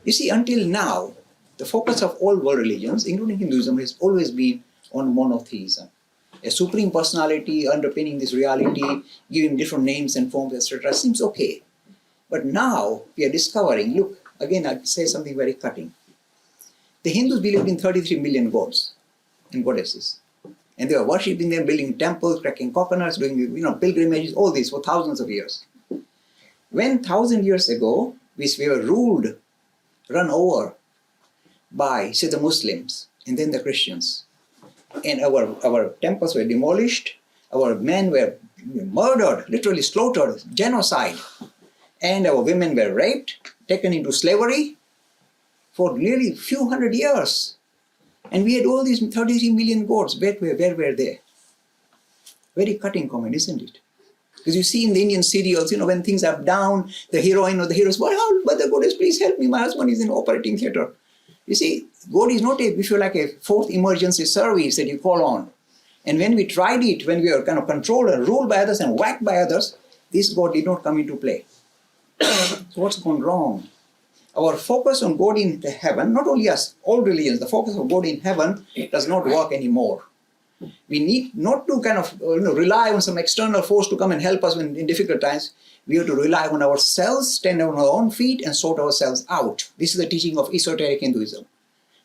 You see, until now, the focus of all world religions, including Hinduism, has always been on monotheism. A supreme personality underpinning this reality, giving different names and forms, etc., seems okay. But now we are discovering, look, again, I say something very cutting. The Hindus believed in 33 million gods and goddesses. And they were worshipping them, building temples, cracking coconuts, doing pilgrimages, all this for thousands of years. When 1,000 years ago, we were run over by, say, the Muslims and then the Christians, and our temples were demolished, our men were murdered, literally slaughtered, genocide, and our women were raped, taken into slavery for nearly a few hundred years. And we had all these 33 million gods. Where were they? Very cutting comment, isn't it? Because you see in the Indian serials, when things are down, the heroine or the hero says, but the goddess, please help me. My husband is in operating theater. You see, God is not a fourth emergency service that you call on. And when we tried it, when we were kind of controlled and ruled by others and whacked by others, this God did not come into play. So what's gone wrong? Our focus on God in the heaven, not only us, all religions, the focus of God in heaven does not work anymore. We need not to rely on some external force to come and help us in difficult times. We have to rely on ourselves, stand on our own feet and sort ourselves out. This is the teaching of esoteric Hinduism.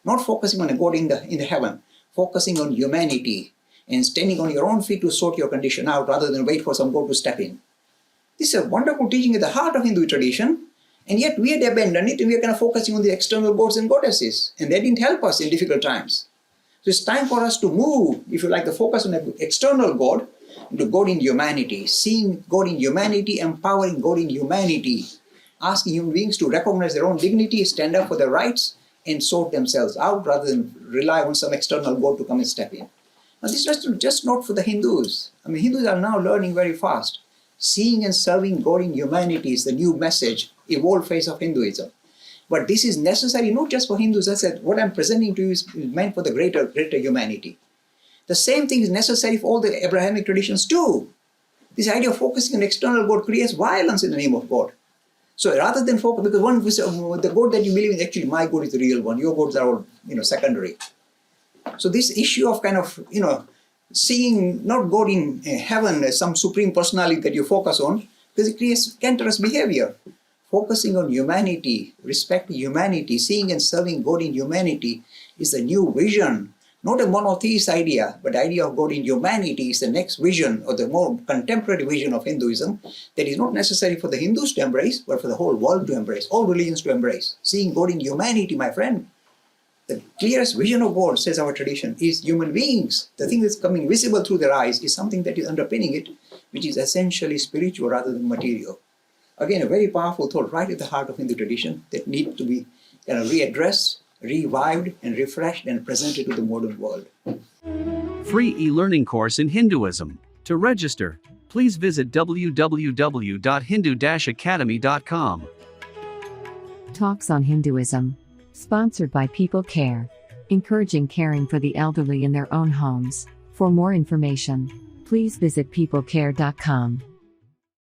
Not focusing on a God in the heaven, focusing on humanity and standing on your own feet to sort your condition out rather than wait for some God to step in. This is a wonderful teaching at the heart of Hindu tradition, and yet we had abandoned it and we are kind of focusing on the external gods and goddesses, and they didn't help us in difficult times. So it's time for us to move, if you like, the focus on an external God into God in humanity, seeing God in humanity, empowering God in humanity, asking human beings to recognize their own dignity, stand up for their rights, and sort themselves out rather than rely on some external God to come and step in. Now this is just not for the Hindus. Hindus are now learning very fast. Seeing and serving God in humanity is the new message, evolved phase of Hinduism. But this is necessary not just for Hindus. I said, what I'm presenting to you is meant for the greater humanity. The same thing is necessary for all the Abrahamic traditions too. This idea of focusing on external God creates violence in the name of God. So rather than focus, because the God that you believe in, actually my God is the real one. Your gods are all secondary. So this issue of seeing not God in heaven as some supreme personality that you focus on, because it creates cancerous behavior. Focusing on humanity, respecting humanity, seeing and serving God in humanity is the new vision. Not a monotheist idea, but the idea of God in humanity is the next vision, or the more contemporary vision of Hinduism that is not necessary for the Hindus to embrace, but for the whole world to embrace, all religions to embrace. Seeing God in humanity, my friend. The clearest vision of God, says our tradition, is human beings. The thing that's coming visible through their eyes is something that is underpinning it, which is essentially spiritual rather than material. Again, a very powerful thought right at the heart of Hindu tradition that needs to be readdressed, revived, and refreshed and presented to the modern world. Free e-learning course in Hinduism. To register, please visit www.hindu-academy.com. Talks on Hinduism. Sponsored by People Care. Encouraging caring for the elderly in their own homes. For more information, please visit peoplecare.com.